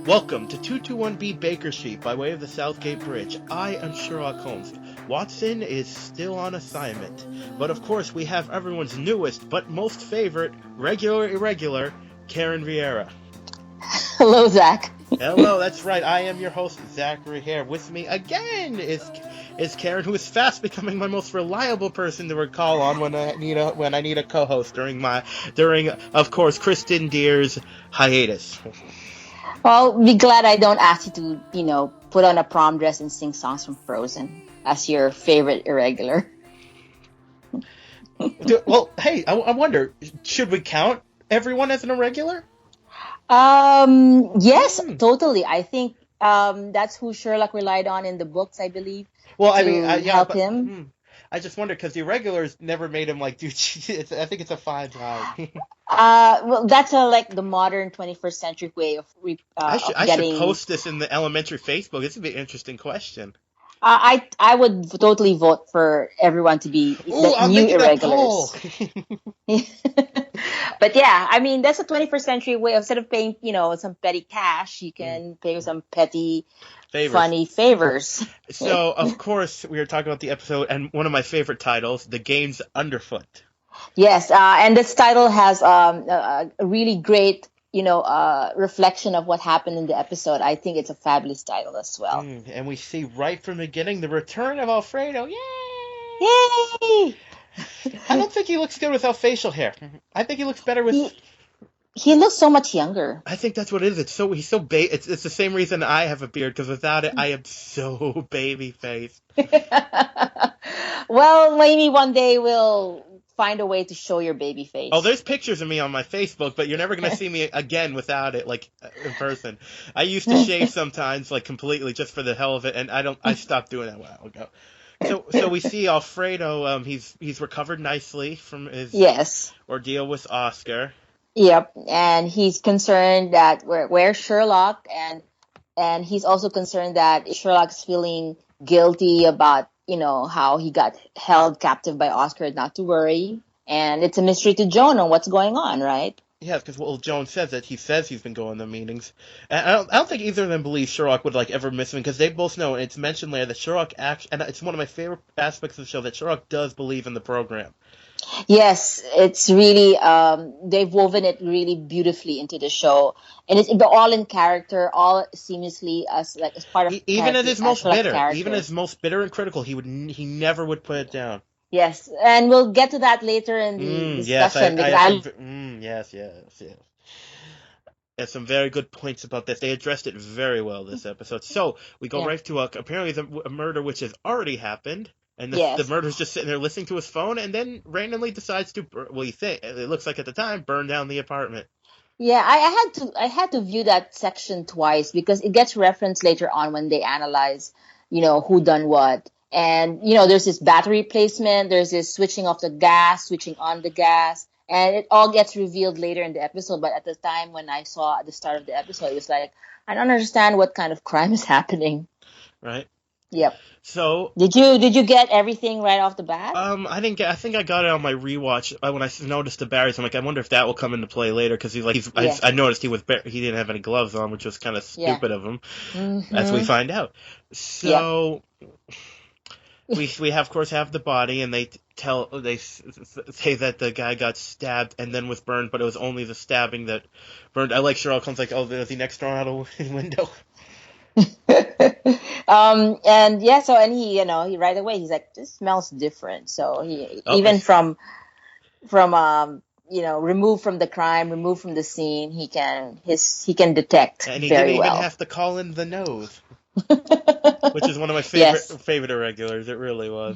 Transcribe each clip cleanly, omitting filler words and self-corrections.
Welcome to 221B Baker Street by way of the Southgate Bridge. I am Sherlock Holmes. Watson is still on assignment. But of course we have everyone's newest but most favorite, regular irregular, Karen Vieira. Hello, Zach. Hello, that's right. I am your host, Zachary here. With me again is Karen, who is fast becoming my most reliable person to recall on when I need a co-host during of course Kristen Deer's hiatus. Well, be glad I don't ask you to, put on a prom dress and sing songs from Frozen as your favorite irregular. Well, hey, I wonder, should we count everyone as an irregular? Yes, totally. I think that's who Sherlock relied on in the books, I believe. Well, help him. I just wonder because the irregulars never made him like do. I think it's a fine line. Well, that's the modern 21st century way of I should post this in the elementary Facebook. This would be an interesting question. I would totally vote for everyone to be I'm new making irregulars. a poll. But yeah, I mean that's a 21st century way. Instead of paying some petty cash, you can pay some petty funny favors. So of course we were talking about the episode and one of my favorite titles, The Game's Underfoot. Yes, and this title has a really great reflection of what happened in the episode. I think it's a fabulous title as well. And we see right from the beginning the return of Alfredo. Yay! Yay! I don't think he looks good without facial hair. I think he looks better with. He looks so much younger. I think that's what it is. He's so it's the same reason I have a beard, because without it I am so baby faced. Well, maybe one day we'll find a way to show your baby face. Oh, there's pictures of me on my Facebook, but you're never going to see me again without it, like, in person. I used to shave sometimes, like, completely, just for the hell of it, and I stopped doing that a while ago. So we see Alfredo, he's recovered nicely from his ordeal with Oscar. Yep, and he's concerned that where's Sherlock, and he's also concerned that Sherlock's feeling guilty about how he got held captive by Oscar. Not to worry, and it's a mystery to Joan on what's going on, right? Yeah, because Joan says that he's been going to meetings, and I don't think either of them believe Sherlock would ever miss him, because they both know, and it's mentioned later that Sherlock and it's one of my favorite aspects of the show, that Sherlock does believe in the program. Yes, it's really they've woven it really beautifully into the show, and it's all in character, all seamlessly as part of even at his most bitter and critical, he never would put it down. Yes, and we'll get to that later in the discussion. Yes. There's some very good points about this. They addressed it very well this episode. So we go right to apparently a murder which has already happened. And the murderer's just sitting there listening to his phone, and then randomly decides to, it looks like at the time, burn down the apartment. Yeah, I had to view that section twice, because it gets referenced later on when they analyze, who done what. And, there's this battery placement, there's this switching off the gas, switching on the gas, and it all gets revealed later in the episode. But at the time when I saw at the start of the episode, it was like, I don't understand what kind of crime is happening. Right. Yep. So did you get everything right off the bat? I didn't get. I think I got it on my rewatch when I noticed the barriers. I'm like, I wonder if that will come into play later, because I noticed he didn't have any gloves on, which was kind of stupid of him, as we find out. So we of course have the body, and they say that the guy got stabbed and then was burned, but it was only the stabbing that burned. I like Sherlock Holmes, like, oh, is he next door out a window? And he right away he's like, this smells different. So he even from removed from the crime, removed from the scene, he can detect and he very didn't well. even have to call in the nose, which is one of my favorite irregulars. It really was.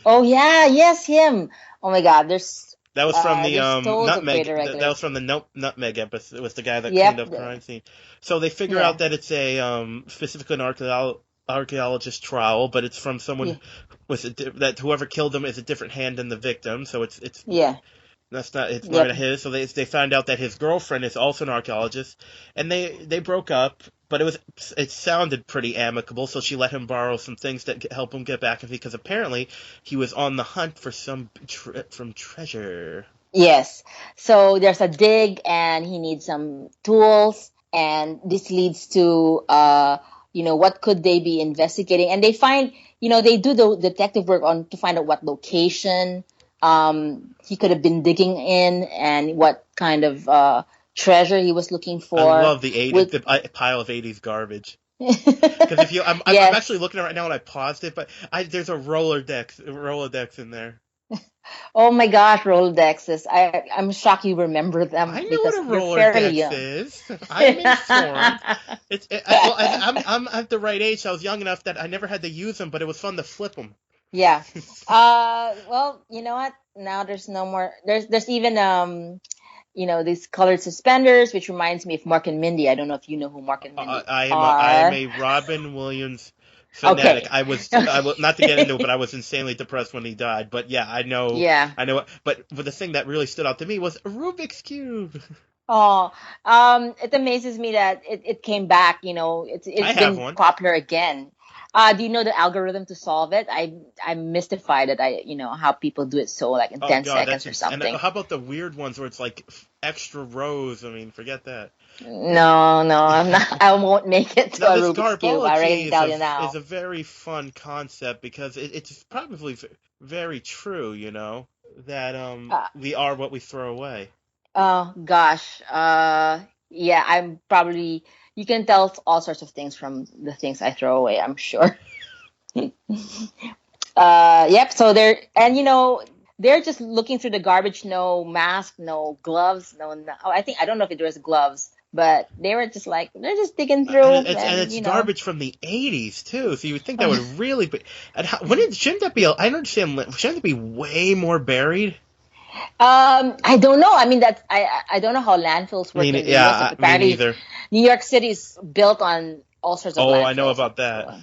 Oh yeah, yes, him. Oh my God, that was from the nutmeg. That was from the nutmeg episode. It was the guy that cleaned up crime scene. So they figure out that it's a specifically an archaeologist trowel, but it's from someone that whoever killed him is a different hand than the victim. So it's that's not not his. So they found out that his girlfriend is also an archaeologist, and they broke up. But it sounded pretty amicable, so she let him borrow some things that help him get back, because apparently he was on the hunt for some treasure. Yes. So there's a dig, and he needs some tools, and this leads to what could they be investigating, and they find, they do the detective work on to find out what location he could have been digging in, and what kind of treasure he was looking I for. love the pile of 80s garbage. Because I'm actually looking at it right now and I paused it, but there's a Rolodex in there. Oh my gosh, Rolodexes! I'm shocked you remember them. I know because what a you're fairly Rolodex young. is. I'm informed. I'm at the right age. I was young enough that I never had to use them, but it was fun to flip them. Yeah. Well, you know what? Now there's no more. There's even these colored suspenders, which reminds me of Mark and Mindy. I don't know if you know who Mark and Mindy I are. am a Robin Williams fanatic. Okay. I was not to get into it, but I was insanely depressed when he died. But yeah, I know. Yeah. I know. But the thing that really stood out to me was a Rubik's Cube. Oh, it amazes me that it came back. It's been popular again. Do you know the algorithm to solve it? I'm mystified at how people do it so like in 10 seconds or something. And how about the weird ones where it's like extra rows? I mean, forget that. No, I'm not. I won't make it to a Rubik's Cube. I already tell you now. It's a very fun concept because it's probably very true. That we are what we throw away. Oh gosh. Yeah, I'm probably. You can tell all sorts of things from the things I throw away, I'm sure. Yep. So they're just looking through the garbage. No mask, no gloves, no. I don't know if it was gloves, but they were just like they're just digging through. And it's garbage from the 80s too. So you would think that would really be. And shouldn't that be? I don't understand. Shouldn't it be way more buried? I don't know. I mean, I don't know how landfills work. Me neither. New York City is built on all sorts of landfills. Oh, I know about that.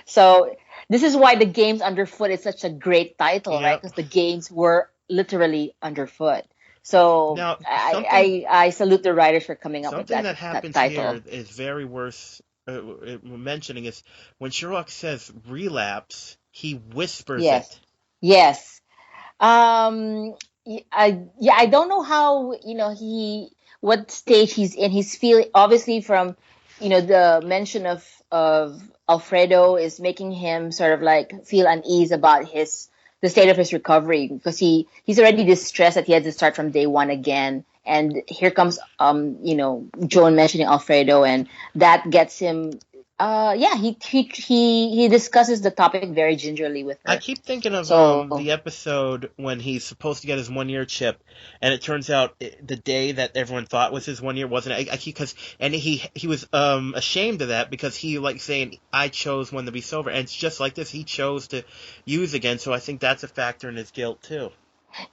So this is why the games Underfoot is such a great title, right? Because the games were literally underfoot. So now, I salute the writers for coming up with that title. Something that happens here is very worth mentioning is when Sherlock says relapse, he whispers it. Yes. I don't know how, what stage he's in. He's feeling, obviously from, the mention of Alfredo is making him sort of like feel unease about the state of his recovery, because he's already distressed that he had to start from day one again. And here comes, Joan mentioning Alfredo, and that gets him. He discusses the topic very gingerly with her. I keep thinking of the episode when he's supposed to get his 1 year chip, and it turns out the day that everyone thought was his 1 year wasn't. He was ashamed of that because he like saying I chose when to be sober, and it's just like this. He chose to use again, so I think that's a factor in his guilt too.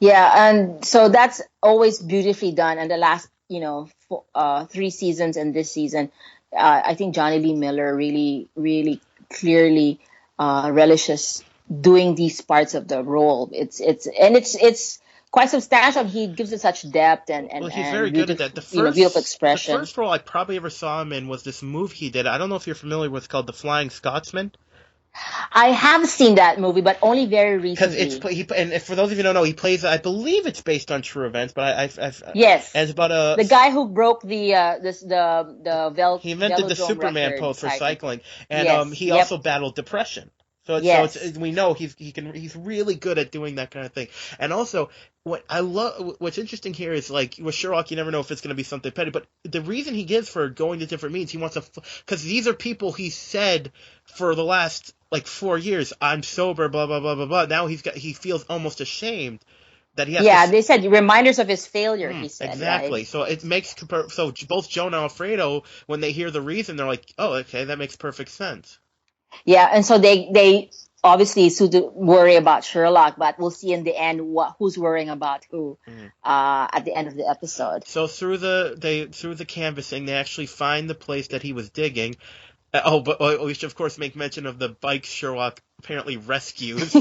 Yeah, and so that's always beautifully done. And the last 3 seasons and this season. I think Johnny Lee Miller really, really clearly relishes doing these parts of the role. It's quite substantial. He gives it such depth and he's very good at that. Beautiful expression. The first role I probably ever saw him in was this movie he did. I don't know if you're familiar with. It's called The Flying Scotsman. I have seen that movie, but only very recently. And for those of you who don't know, he plays. I believe it's based on true events, but yes, and it's about the guy who broke the he invented the Superman pose for cycling, and yes. he also battled depression. So we know he's really good at doing that kind of thing. And also, what's interesting here is like with Sherlock, you never know if it's going to be something petty. But the reason he gives for going to different means, he wants to, because these are people he said for the last like 4 years, I'm sober, blah blah blah blah blah. Now he feels almost ashamed that he has. Yeah, they said reminders of his failure. He said exactly. Right? So it makes both Joan and Alfredo, when they hear the reason, they're like, oh, okay, that makes perfect sense. Yeah, and so they obviously worry about Sherlock, but we'll see in the end who's worrying about who at the end of the episode. So through the canvassing, they actually find the place that he was digging. But we should of course make mention of the bike Sherlock apparently rescues.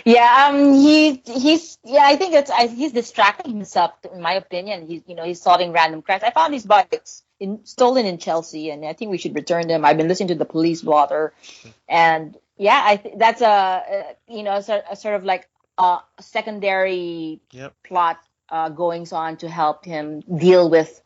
Yeah, I think he's distracting himself. In my opinion, he's solving random crimes. I found these bikes stolen in Chelsea, and I think we should return them. I've been listening to the police blotter, and yeah, that's a sort of like a secondary plot goings on to help him deal with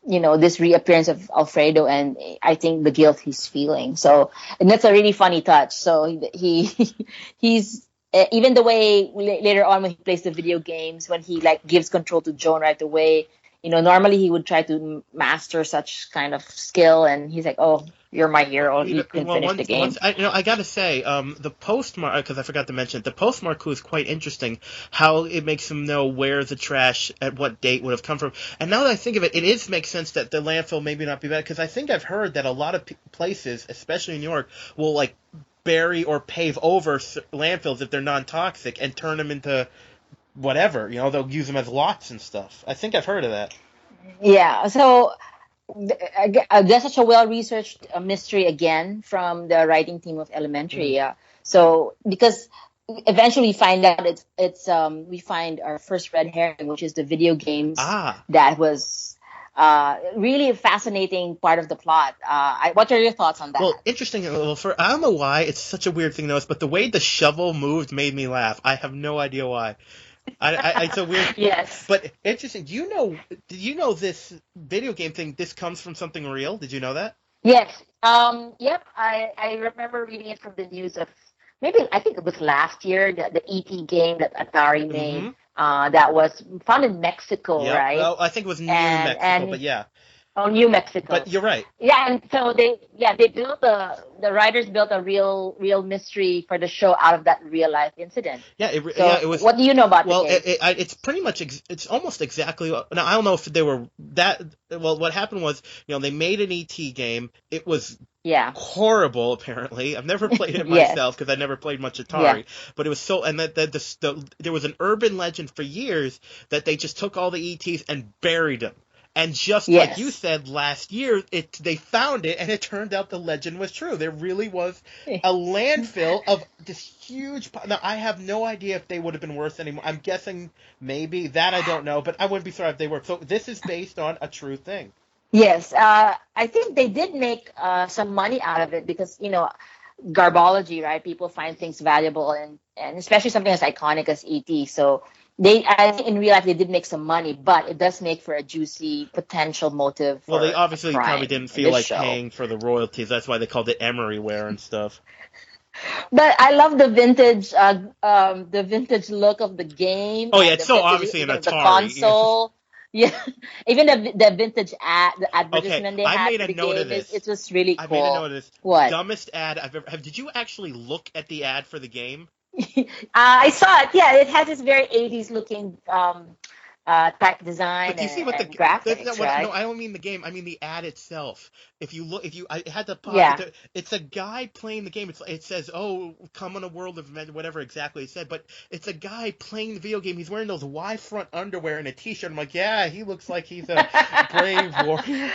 this reappearance of Alfredo, and I think the guilt he's feeling. So, and that's a really funny touch. So he's even the way later on when he plays the video games, when he like gives control to Joan right away. Normally he would try to master such kind of skill, and he's like, "Oh, you're my hero. You can finish the game." I gotta say, the postmark, because I forgot to mention it, the postmark clue is quite interesting. How it makes him know where the trash at what date would have come from. And now that I think of it, makes sense that the landfill maybe not be bad, because I think I've heard that a lot of places, especially in New York, will like bury or pave over landfills if they're non-toxic and turn them into whatever. They'll use them as lots and stuff. I think I've heard of that. Yeah. So that's such a well-researched mystery again from the writing team of Elementary. Yeah. So because eventually we find out we find our first red herring, which is the video games. That was really a fascinating part of the plot. What are your thoughts on that? Well, interesting. I don't know why it's such a weird thing to notice, but the way the shovel moved made me laugh. I have no idea why. It's a weird. Yes. But interesting. Did you know this video game thing? This comes from something real. Did you know that? Yes. Yep. I remember reading it from the news of I think it was last year, the E.T. game that Atari made. That was found in Mexico, right? Well, I think it was New Mexico, but yeah. Oh, New Mexico. But you're right. Yeah, and so they built the writers built a real mystery for the show out of that real life incident. Yeah, it was. What do you know about the game? It's pretty much it's almost exactly. Now I don't know if they were that. Well, what happened was they made an ET game. It was horrible. Apparently, I've never played it myself because I never played much Atari. Yeah. But it was so, and there was an urban legend for years that they just took all the ETs and buried them. And just like you said last year, they found it, and it turned out the legend was true. There really was a landfill of this huge. Now I have no idea if they would have been worth anymore. I'm guessing maybe that I don't know, but I wouldn't be surprised if they were. So this is based on a true thing. Yes, I think they did make some money out of it because garbology, right? People find things valuable, and especially something as iconic as ET. So. I think in real life they did make some money, but it does make for a juicy potential motive. Well, they obviously probably didn't feel like paying for the royalties. That's why they called it Emeryware and stuff. But I love the vintage look of the game. Oh yeah, it's so obviously an Atari. The console. Yeah, even the vintage the advertisement they had. I made a note of this. It was really cool. I made a note of this. What? Dumbest ad I've ever. Did you actually look at the ad for the game? I saw it. Yeah, it has this very 80s looking type design. But do you see what the graphics? Right? No, I don't mean the game. I mean the ad itself. I had to pause. Yeah. It's a guy playing the game. It says, "Oh, come on a world of whatever exactly it said." But it's a guy playing the video game. He's wearing those Y front underwear and a T-shirt. I'm like, yeah, he looks like he's a brave warrior.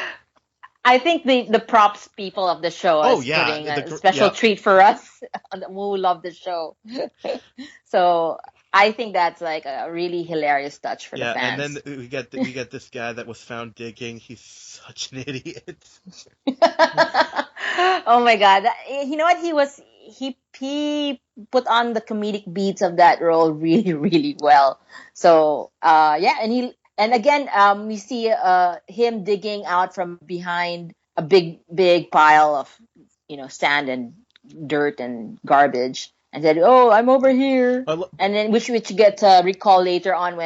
I think the props people of the show is putting a special treat for us who love the show. So I think that's like a really hilarious touch for the fans. And then we get this guy that was found digging. He's such an idiot. Oh my God! You know what? He put on the comedic beats of that role really, really well. So and again, we see him digging out from behind a big pile of, sand and dirt and garbage, and said, "Oh, I'm over here." And then which get recall later on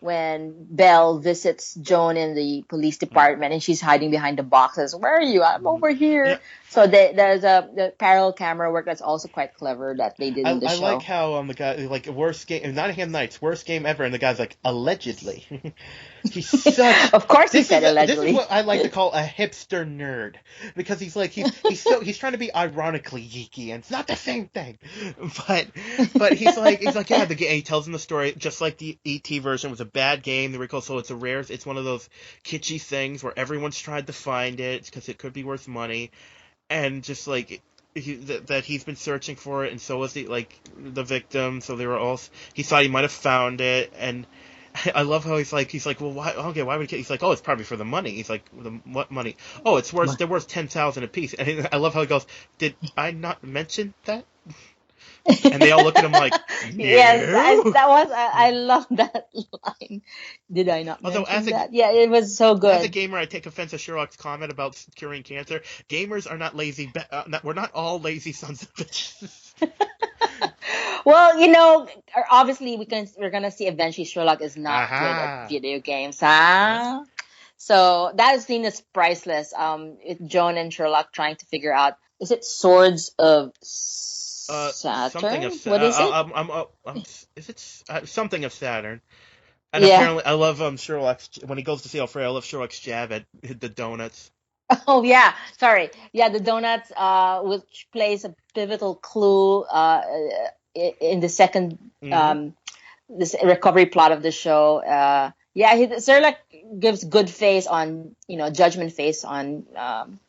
when Belle visits Joan in the police department and she's hiding behind the boxes. "Where are you? I'm over here." Yeah. So there's the parallel camera work that's also quite clever that they did in the show. I like how the guy like worst game, Nottingham Nights, worst game ever, and the guy's like allegedly. He's such. Of course, he said allegedly. This is what I like to call a hipster nerd because he's he's trying to be ironically geeky, and it's not the same thing. But he's like yeah, he tells him the story just like the ET version was a bad game. The recall, so it's it's one of those kitschy things where everyone's tried to find it because it could be worth money. And just like that he's been searching for it, and so was the victim. So they were all. He thought he might have found it, and I love how he's like, well, why? Okay, why would he? He's like, oh, it's probably for the money. He's like, what money? Oh, they're worth $10,000 a piece. And I love how he goes, did I not mention that? And they all look at him like, Yes, no. I love that line. Did I not Although, mention that? Yeah, it was so as a good. gamer, I take offense to Sherlock's comment about curing cancer. Gamers are not lazy. We're not all lazy sons of bitches. Well, obviously we're gonna see eventually Sherlock is not good at Aha. video games, Yeah. huh? So that scene is priceless. With Joan and Sherlock trying to figure out, is it Swords of Something Saturn? of What is it? is it something of Saturn? And Yeah. apparently, I love Sherlock's when he goes to see Alfredo. I love Sherlock's jab at the donuts. Oh yeah, sorry. Yeah, the donuts, which plays a pivotal clue in the second Hmm. this recovery plot of the show. Yeah, Sherlock gives good face on, judgment face on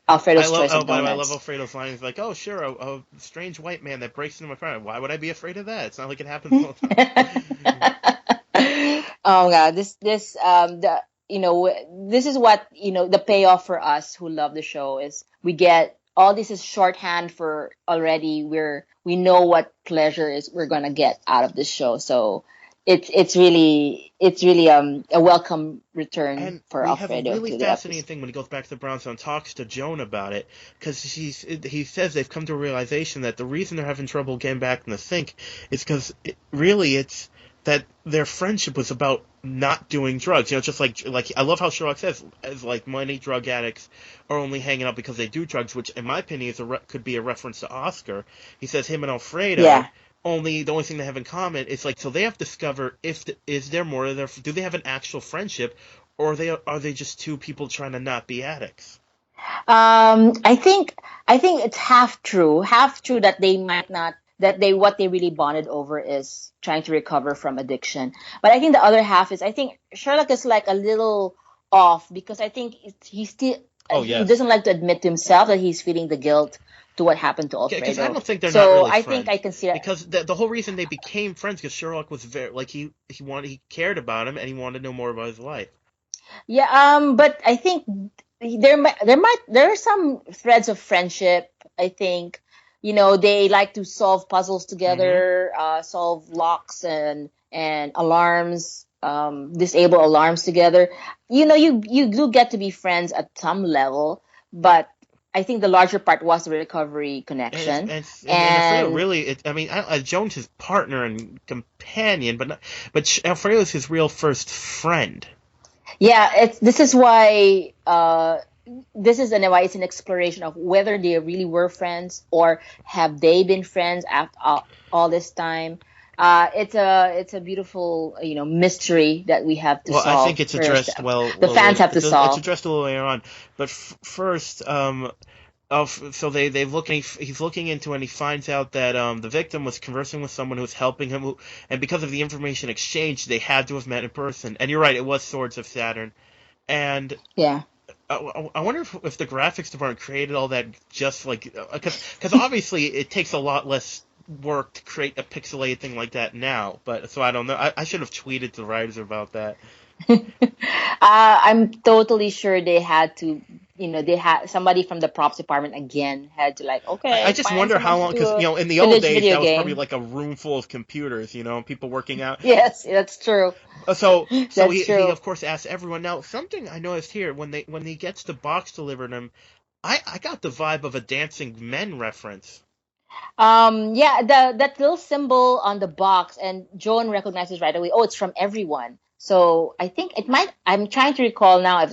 Alfredo's choice of By the way, I love donuts. Alfredo's line. He's like, "Oh, sure, a strange white man that breaks into my car. Why would I be afraid of that? It's not like it happens all the time." Oh god, this is what, the payoff for us who love the show is we get all this is shorthand for already we know what pleasure is we're gonna get out of this show. So it's really a welcome return And for we have a Alfredo really to the fascinating episode. thing when he goes back to the brownstone and talks to Joan about it, because he says they've come to a realization that the reason they're having trouble getting back in the sync is because really it's that their friendship was about not doing drugs. Just like I love how Sherlock says, as like many drug addicts are only hanging out because they do drugs, which in my opinion could be a reference to Oscar. He says him and Alfredo Yeah. the only thing they have in common is like so they have to discover is there more to their do they have an actual friendship or are they just two people trying to not be addicts? I think it's half true that they might not that they what they really bonded over is trying to recover from addiction. But I think the other half is I think Sherlock is like a little off because I think he still Oh he yes, doesn't like to admit to himself that he's feeling the guilt to what happened to because I Alfredo. don't think they're not So really I think I friends. can see that. Because the whole reason they became friends because Sherlock was very like he cared about him and he wanted to know more about his life. Yeah, but I think there are some threads of friendship. I think, they like to solve puzzles Hmm. together, solve locks and alarms, disable alarms together. You do get to be friends at some level, but I think the larger part was the recovery And it's, connection. and it's, and Alfredo And really, I mean, Jones his partner and companion, but Alfredo is his real first friend. yeah, this is why it's an exploration of whether they really were friends or have they been friends after all this time. It's a beautiful mystery that we have to Well, I think solve it's first. addressed well. The Well, fans have to it's solve. addressed a little later on, but first, so they look and he's looking into it and he finds out that the victim was conversing with someone who was helping him, and because of the information exchange, they had to have met in person. And you're right, it was Swords of Saturn. And Yeah. I wonder if the graphics department created all that just like because obviously it takes a lot less work to create a pixelated thing like that now. But so I don't know. I should have tweeted to the writers about that. I'm totally sure they had to, they had somebody from the props department again had to like, I okay, just find wonder someone how to long do because a in the old village days video that was probably game. like a room full of computers, people working out. Yes, that's true. So That's he true. of course asks everyone. Now something I noticed here when he gets the box delivered to him, I got the vibe of a Dancing Men reference. Yeah, that little symbol on the box, and Joan recognizes right away. Oh, it's from everyone. So I think it might. I'm trying to recall now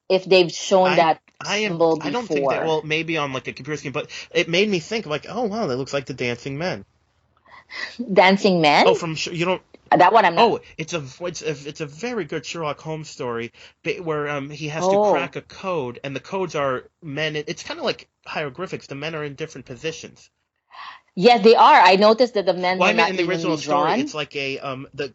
if they've shown I that am symbol I don't think that before. well maybe on like a computer screen, but it made me think like oh wow that looks like the Dancing Men. Dancing Men. Oh from you don't That one I'm not. oh it's a very good Sherlock Holmes story where he has to Oh, crack a code and the codes are men. It's kind of like hieroglyphics. The men are in different positions. yes, they are. I noticed that the men Well, were I meant not in the evenly original story, it's drawn. like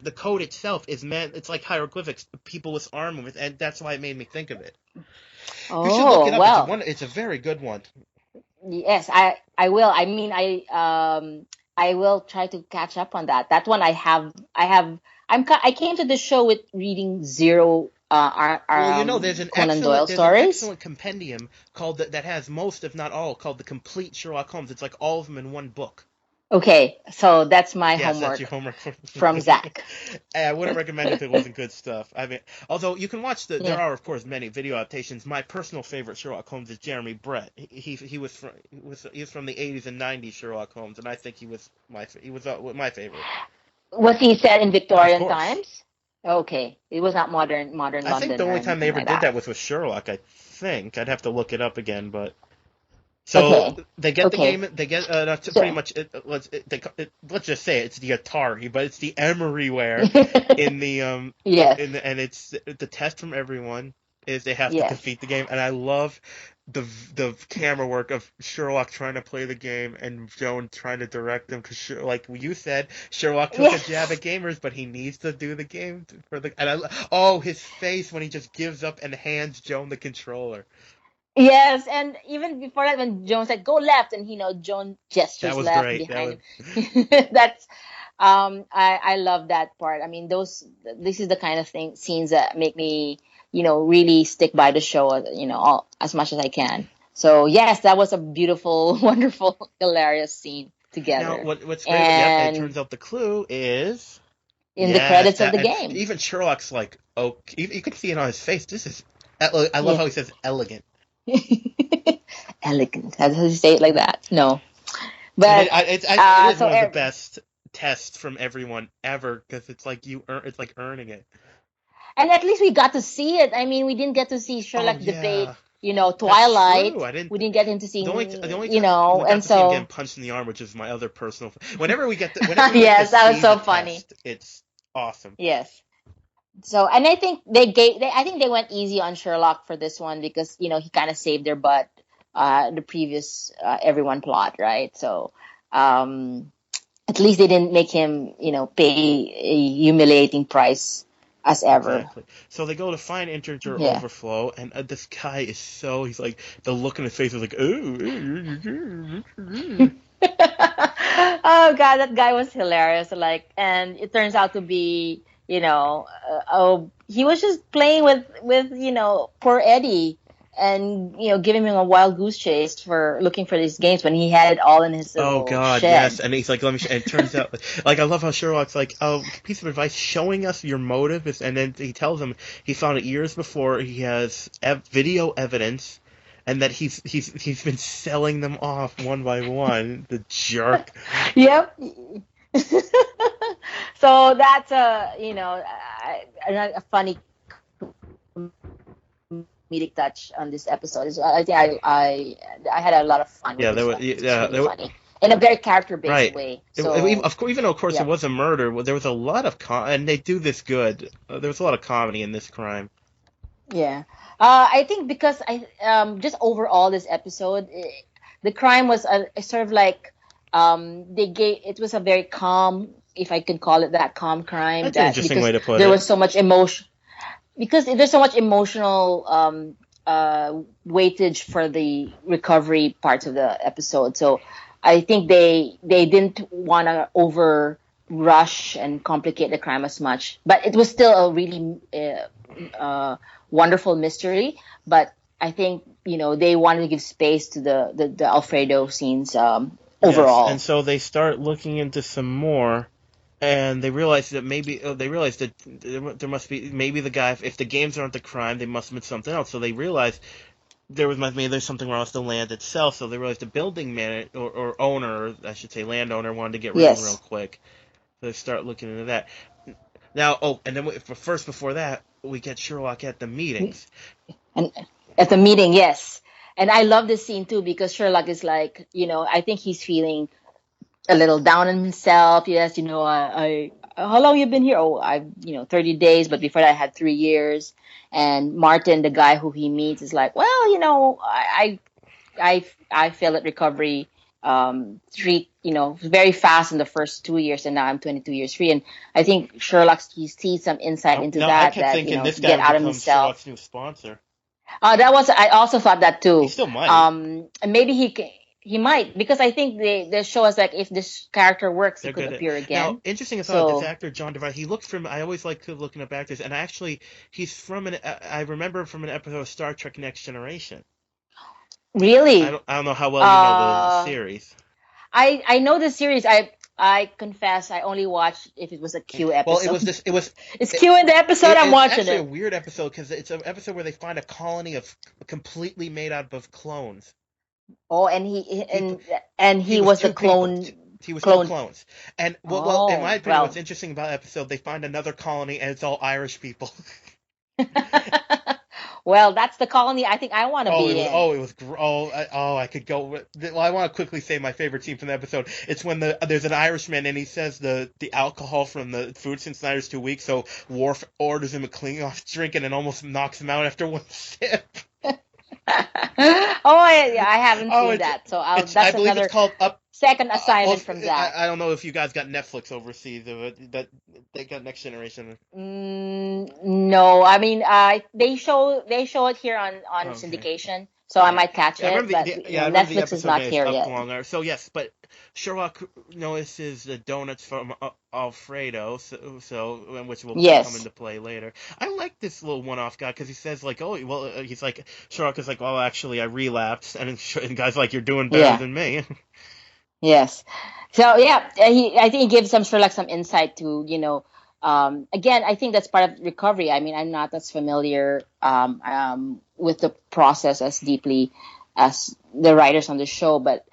the code itself is meant. It's like hieroglyphics, people with arm movements, and that's why it made me think of it. You should look it Oh up. It's well. It's a very good one. Yes, I will. I mean, I will try to catch up on that. That one I came to the show with reading zero Well, Conan Doyle there's an stories. excellent compendium called that has most, if not all, called the Complete Sherlock Holmes. It's like all of them in one book. Okay, so that's my Yes, that's homework your homework. from Zach. I wouldn't recommend if it wasn't good stuff. I mean, although you can watch there Yeah. are of course many video adaptations. My personal favorite Sherlock Holmes is Jeremy Brett. He was from the 80s and 90s Sherlock Holmes, and I think he was my favorite. Was he set in Of Victorian course. times? Okay, it was not modern I think London the or only time they anything ever like did that. that was with Sherlock. I think I'd have to look it up again, but so Okay, they get the okay. game. They get pretty So much. Let's just say it's the Atari, but it's the Emeryware in the yes, and it's the test from everyone is they have to yes, defeat the game, and I love the camera work of Sherlock trying to play the game and Joan trying to direct him because like you said, Sherlock took a jab yes. at gamers, but he needs to do the game for the his face when he just gives up and hands Joan the controller. Yes, and even before that, when Joan said "go left," and Joan That gestures was left great. That behind was him. That's I love that part. I mean, this is the kind of scenes that make me really stick by the show as much as I can. So yes, that was a beautiful, wonderful, hilarious scene now together, what's great. Yep, and it and turns out the clue is in the yes credits of that the and game. even Sherlock's like oh you can see it on his face. This is I love Yeah. how he says elegant. Elegant. How does he say it like that? No. And But it is so one of the best tests from everyone ever because it's like it's like earning it. and at least we got to see it. I mean, we didn't get to see Oh Sherlock debate, yeah, that's true. Twilight. I didn't. We didn't get into The seeing, only time we got and to see him getting so punched in the arm, which is my other personal. Whenever we get to yes, that was see the so funny. test, it's awesome. Yes. So, and I think I think they went easy on Sherlock for this one because he kind of saved their butt, the previous everyone plot, right? So, um, at least they didn't make him, pay a humiliating price as ever. Exactly. So they go to find integer Yeah. overflow, and this guy is he's like the look in his face is like ooh. Oh God, that guy was hilarious. Like, and it turns out to be, oh, he was just playing with poor Eddie, and giving him a wild goose chase for looking for these games when he had it all in his Oh little God, yes. shed. And he's like, let me. And it turns out, like, I love how Sherlock's like, oh, piece of advice, showing us your motive is, and then he tells him he found it years before. He has video evidence, and that he's been selling them off one by one. The jerk. Yep. So that's a funny comedic touch on this episode. I think I had a lot of fun with Yeah, there this was. one because it's Yeah, really there was. funny in a very character based Right. way. So Of course, even though of course it yep, was a murder, well, there was a lot of and they do this good. There was a lot of comedy in this crime. yeah. I think because I just overall this episode, the crime was a sort of like they gave it was a very calm, if I could call it that, calm crime, That's an that interesting way because to put there it. was so much emotion, because there's so much emotional weightage for the recovery parts of the episode. So I think they didn't want to over rush and complicate the crime as much, but it was still a really wonderful mystery. But I think they wanted to give space to the Alfredo scenes Yes, and overall. so they start looking into some more, and they realize that maybe they realize that there must be maybe the guy if the games aren't the crime, they must have been something else. So they realize maybe there's something wrong with the land itself. So they realize the building man or owner, or I should say landowner, wanted to get rid of them real Yes, quick. So they start looking into that. Now, and then first before that, we get Sherlock at the meetings. and at the meeting, yes. And I love this scene too because Sherlock is like, I think he's feeling a little down on himself. Yes, how long you been here? Oh, I've 30 days, but before that I had 3 years. And Martin, the guy who he meets, is like, well, I failed at recovery, three, very fast in the first 2 years, and now I'm 22 years free. And I think Sherlock, he sees some insight into Now I that, kept thinking to this guy get would out of become himself. Sherlock's new sponsor. I also thought that He too. still might. And maybe he might, because I think the show is like, if this character works, he They're could good at appear now. again. Interesting thought. This So actor John DeVry, he looks from. I always like looking up actors, and actually, he's from an. I remember him from an episode of Star Trek: Next Generation. really, I don't know how well you know the uh, series. I know the series. I confess I only watched if it was a Q episode. Well, it was it's Q in the episode. I'm watching it. It's actually a weird episode because it's an episode where they find a colony of completely made out of clones. Oh, and he was the clone. He was two clones. And well, in my opinion, what's interesting about the episode, they find another colony and it's all Irish people. Well, that's the colony I think I want to be in. I could go. Well, I want to quickly say my favorite scene from the episode. It's when there's an Irishman and he says the alcohol from the food since the Irish 2 weeks. So Worf orders him a clean off drink and it almost knocks him out after one sip. I haven't seen that. So that's I believe another it's called second assignment from that. I don't know if you guys got Netflix overseas, but they got Next Generation. No, I mean they show it here on syndication, so I might catch it. But Netflix is not here yet. So yes, but Sherlock notices the donuts from Alfredo, which will come into play later. I like this little one-off guy because he says like, he's like Sherlock is like, well, actually, I relapsed, and the guy's like, you're doing better than me. Yes. So yeah, I think he gives Sherlock some insight to again, I think that's part of recovery. I mean, I'm not as familiar with the process as deeply as the writers on the show, but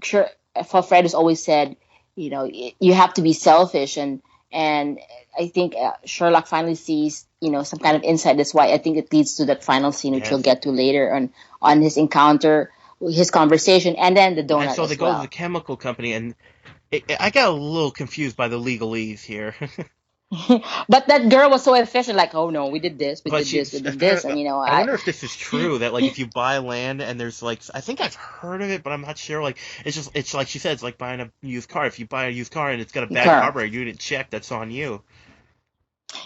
sure, Fred has always said, you have to be selfish, and I think Sherlock finally sees some kind of insight. That's why I think it leads to that final scene, which we'll get to later on his encounter, his conversation, and then the donut. And so they go to the chemical company, and I got a little confused by the legalese here. But that girl was so efficient, like, oh no, we did this, we did this, and I wonder if this is true, that like if you buy land and there's like, I think I've heard of it, but I'm not sure. Like it's like she said, it's like buying a used car. If you buy a used car and it's got a bad carburetor, you didn't check, that's on you.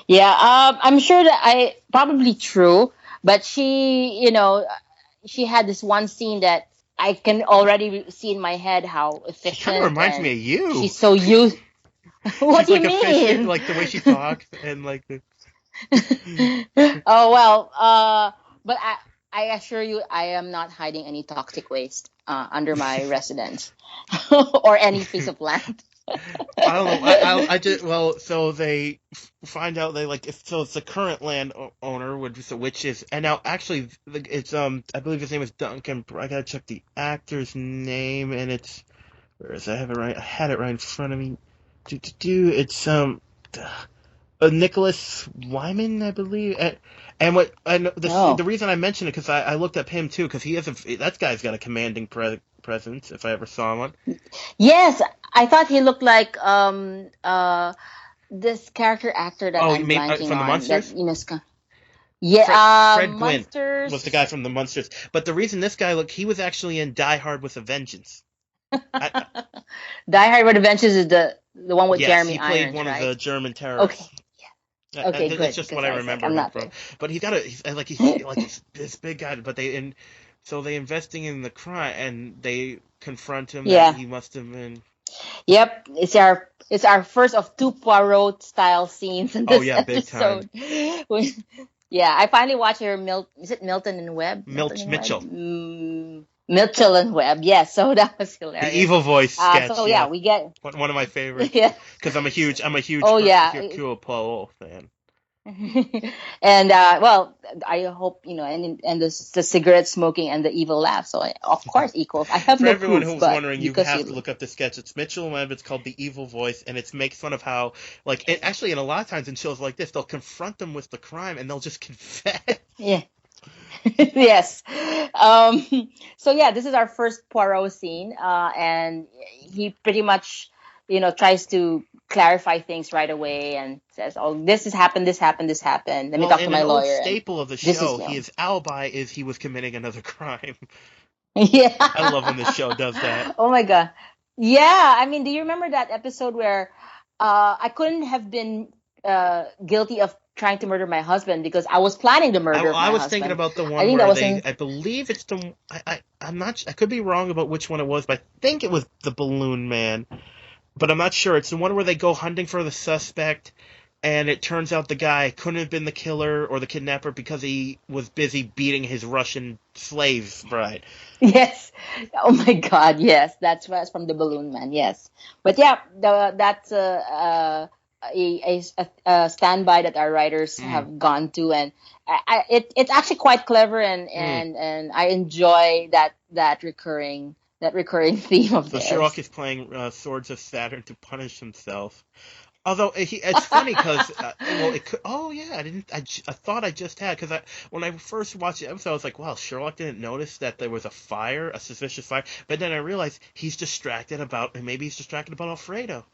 Yeah, I'm sure that probably true, but she had this one scene that I can already see in my head how efficient. She kind of reminds me of you. She's so used. What do you mean? Efficient, like the way she talks and like the. Oh well, but I assure you, I am not hiding any toxic waste under my residence or any piece of land. I don't know. So they find out it's the current land owner, which is, and now actually it's I believe his name is Duncan. I gotta check the actor's name, and it's where is I have it right? I had it right in front of me. It's Nicholas Wyman, I believe, and the reason I mention it because I looked up him too because that guy's got a commanding presence if I ever saw one. Yes, I thought he looked like this character actor that I'm blanking from the Munsters. Fred Gwynne was the guy from the Munsters. But the reason this guy he was actually in Die Hard with a Vengeance. Die Hard with a Vengeance is the one with Jeremy Irons, he played one of the German terrorists. Okay. Okay, good. That's just what I remember him from. But he's this big guy. But so they investing the crime and they confront him. That he must have been. Yep, it's our first of 2 Poirot style scenes in this episode. Big time. Yeah, I finally watched her. Is it Milton and Webb? Mitchell. Mitchell and Webb, yes. So that was hilarious. The evil voice sketch. We get one of my favorites. Because I'm a huge Hercule Poirot fan. And I hope and the cigarette smoking and the evil laugh. So of course equals. I have no proof. For everyone who's wondering, you have to look up the sketch. It's Mitchell and Webb. It's called The Evil Voice, and it makes fun of how actually in a lot of times in shows like this, they'll confront them with the crime and they'll just confess. Yeah. Yes. So this is our first Poirot scene, and he pretty much, tries to clarify things right away and says, "Oh, this has happened. This happened. This happened. Let me talk to my lawyer." Old staple of the show, his alibi is he was committing another crime. Yeah. I love when the show does that. Oh my god. Yeah. I mean, do you remember that episode where I couldn't have been guilty of trying to murder my husband because I was planning to murder my husband. I was thinking about the one where I believe it's the I'm not I could be wrong about which one it was, but I think it was the Balloon Man. But I'm not sure. It's the one where they go hunting for the suspect and it turns out the guy couldn't have been the killer or the kidnapper because he was busy beating his Russian slave bride. Yes. Oh my God. Yes, that's from the Balloon Man. Yes, but yeah, that's a standby that our writers have gone to, and it's actually quite clever, and I enjoy that recurring theme of So theirs. Sherlock is playing Swords of Saturn to punish himself. Although it's funny because well, it could. Oh yeah, I didn't. I thought I just had because when I first watched the episode, I was like, wow, Sherlock didn't notice that there was a suspicious fire. But then I realized maybe he's distracted about Alfredo.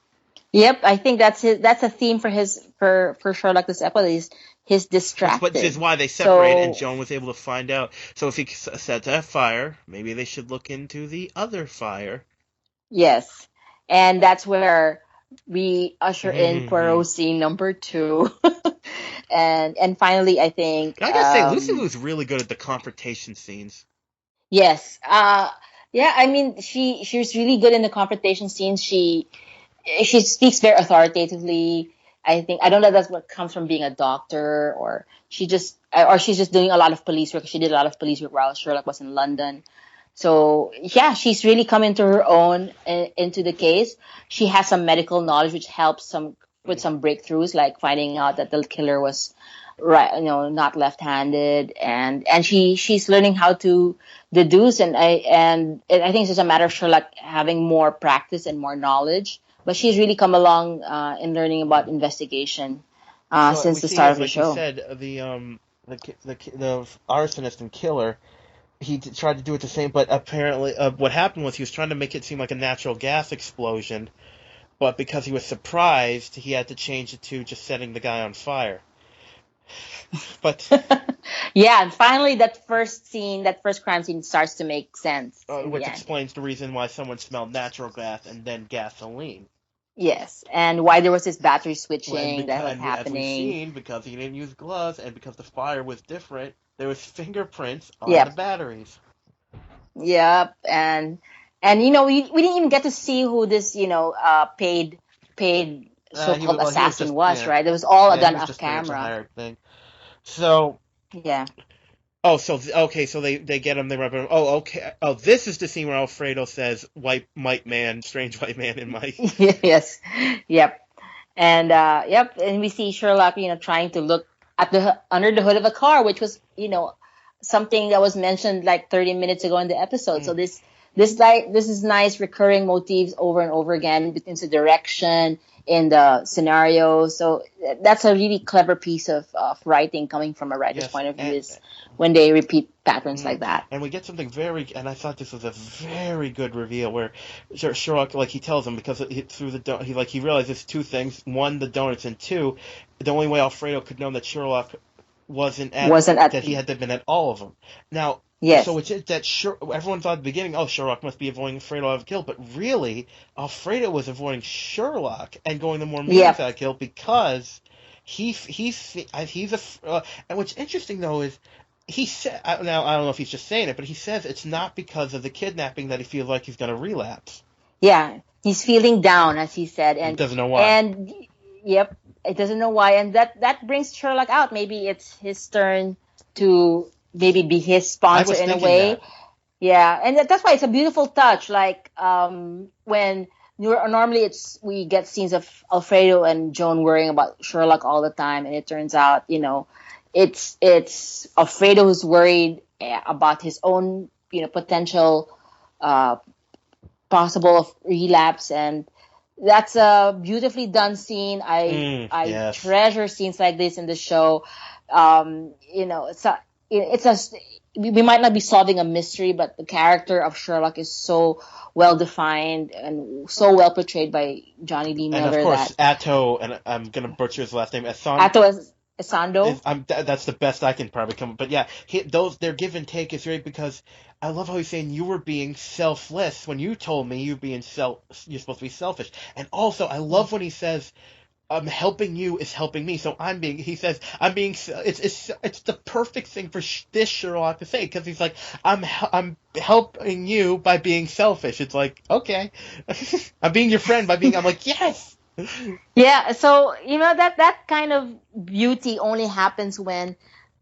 Yep, I think that's a theme for Sherlock this episode. He's distracted. Which is why they separated, and Joan was able to find out. So if he set that fire, maybe they should look into the other fire. Yes, and that's where we usher in Poirot scene number 2. and finally, I think I gotta say, Lucy Liu's really good at the confrontation scenes. Yes. Yeah, I mean, she's really good in the confrontation scenes. She speaks very authoritatively. I don't know if that's what comes from being a doctor, or she's just doing a lot of police work. She did a lot of police work while Sherlock was in London. So yeah, she's really come into her own into the case. She has some medical knowledge which helps with some breakthroughs, like finding out that the killer was not left-handed, and she's learning how to deduce, and I think it's just a matter of Sherlock having more practice and more knowledge. But she's really come along in learning about investigation since the start of the show. You said, the arsonist and killer, he tried to do it the same, but apparently what happened was he was trying to make it seem like a natural gas explosion, but because he was surprised, he had to change it to just setting the guy on fire. But yeah, and finally that first crime scene starts to make sense. Which explains the reason why someone smelled natural gas and then gasoline. Yes, and why there was this battery switching that was happening. As we've seen, because he didn't use gloves and because the fire was different, there was fingerprints on the batteries. Yep, and we didn't even get to see who this paid so-called assassin was, right? It was all done off camera. So yeah. Oh, so okay, so they get him. They rub him. Oh, okay. Oh, this is the scene where Alfredo says, "White man, strange white man in my." Yes. Yep. And and we see Sherlock, trying to look at under the hood of a car, which was, something that was mentioned like 30 minutes ago in the episode. So this is nice recurring motifs over and over again between the direction in the scenario. So that's a really clever piece of writing coming from a writer's point of view, is when they repeat patterns like that. And we get something and I thought this was a very good reveal where Sherlock, like, he tells him, because through the he realizes two things: one, the donuts, and two, the only way Alfredo could know that Sherlock wasn't at that he had been at all of them. Now, yes. So it's that everyone thought at the beginning, oh, Sherlock must be avoiding Alfredo out of kill, but really, Alfredo was avoiding Sherlock and going the more means out of kill because he's and what's interesting though is he said, now I don't know if he's just saying it, but he says it's not because of the kidnapping that he feels like he's going to relapse. Yeah, he's feeling down, as he said, and he doesn't know why. And yep, it doesn't know why, and that brings Sherlock out. Maybe it's his turn to maybe be his sponsor in a way. That. Yeah, and that's why it's a beautiful touch. Like when normally we get scenes of Alfredo and Joan worrying about Sherlock all the time, and it turns out it's Alfredo who's worried about his own potential possible relapse, and that's a beautifully done scene. I treasure scenes like this in the show. We might not be solving a mystery, but the character of Sherlock is so well defined and so well portrayed by Johnny Lee Miller. And of course, Atto, and I'm going to butcher his last name, Atto Esando. That's the best I can probably come. But yeah, their give and take is great, because I love how he's saying you were being selfless when you told me you're supposed to be selfish. And also, I love when he says, helping you is helping me. So it's the perfect thing for this Sherlock to say, because he's like, I'm helping you by being selfish. It's like, okay, I'm being your friend by being, I'm like, yes. Yeah, so that kind of beauty only happens when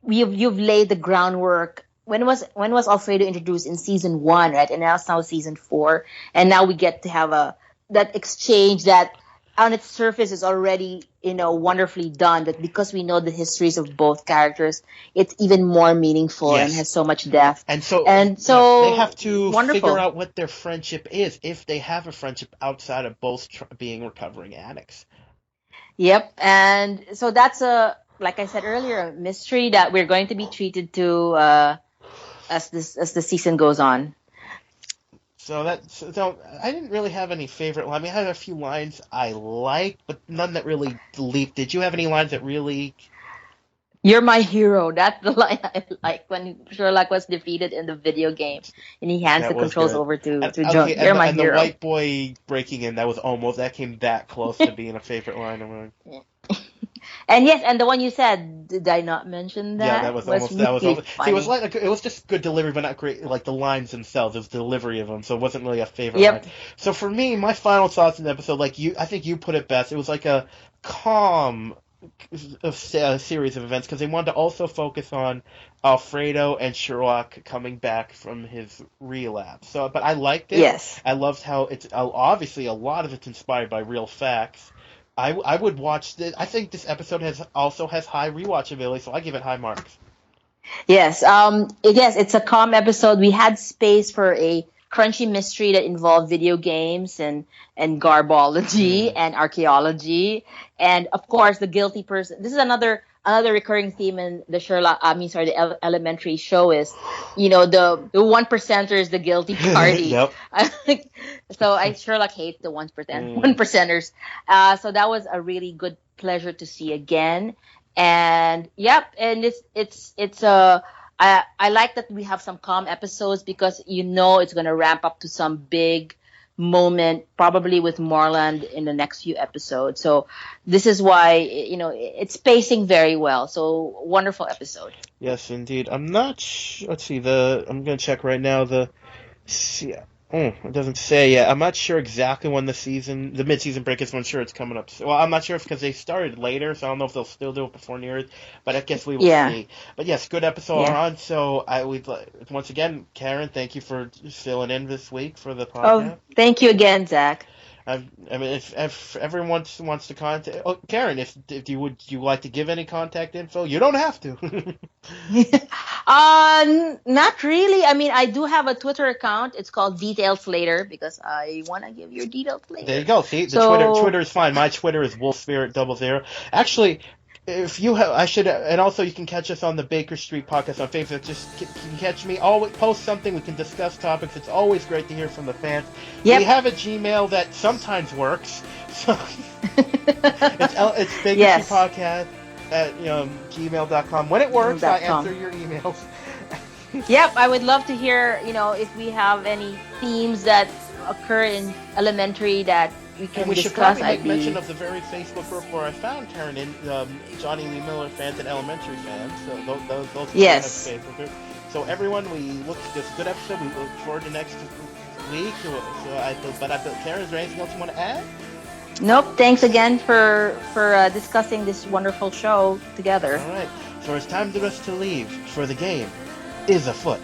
you've laid the groundwork. When was Alfredo introduced in season 1, right? And now it's now season 4, and now we get to have that exchange that on its surface is already wonderfully done. But because we know the histories of both characters, it's even more meaningful and has so much depth. And so they have to figure out what their friendship is, if they have a friendship outside of both being recovering addicts. Yep, and so that's like I said earlier, a mystery that we're going to be treated to as the season goes on. So I didn't really have any favorite. I mean, I had a few lines I liked, but none that really leaped. Did you have any lines that really? You're my hero. That's the line I like when Sherlock was defeated in the video game, and he hands the controls over to John. You're my hero. And the white boy breaking in, that came that close to being a favorite line of mine. And yes, and the one you said, did I not mention that? Yeah, that was almost. Funny. See, it was just good delivery, but not great. Like the lines themselves, it was the delivery of them, so it wasn't really a favorite line. So for me, my final thoughts in the episode, I think you put it best. It was like a calm series of events because they wanted to also focus on Alfredo and Sherlock coming back from his relapse. But I liked it. Yes. I loved how it's obviously a lot of it's inspired by real facts. I would watch this. I think this episode also has high rewatchability, so I give it high marks. Yes. It's a calm episode. We had space for a crunchy mystery that involved video games and garbology and archaeology, and of course the guilty person. This is another recurring theme in the the Elementary show is, the 1%ers, the guilty party. Yep. So Sherlock hates the 1%ers. So that was a really good pleasure to see again. And and I like that we have some calm episodes because it's going to ramp up to some big moment, probably with Morland in the next few episodes. So this is why it's pacing very well. So wonderful episode. Yes, indeed. I'm not. Let's see. I'm going to check right now. It doesn't say yet. I'm not sure exactly when the mid-season break is. I'm sure it's coming up. Well, I'm not sure because they started later, so I don't know if they'll still do it before New Year's. But I guess we will see. But yes, good episode on. So once again, Karen, thank you for filling in this week for the podcast. Oh, thank you again, Zach. I mean, if everyone wants to contact, Karen, if would you like to give any contact info? You don't have to. Not really. I mean, I do have a Twitter account. It's called Details Later because I want to give your details later. There you go. See, Twitter is fine. My Twitter is WolfSpirit00. Actually, if you have, and also you can catch us on the Baker Street podcast on Facebook. Just you can catch me. Always post something. We can discuss topics. It's always great to hear from the fans. Yep. We have a Gmail that sometimes works. So it's Baker Street Podcast at gmail.com. When it works, I answer your emails. Yep, I would love to hear. If we have any themes that occur in Elementary that we can discuss. We should probably make mention of the very Facebook group where I found Karen in Johnny Lee Miller fans and Elementary fans. So those yes. Facebook group. So everyone, this good episode. We look forward to next week. Karen, is there anything else you want to add? Nope. Thanks again for discussing this wonderful show together. All right. So it's time for us to leave. For the game is afoot.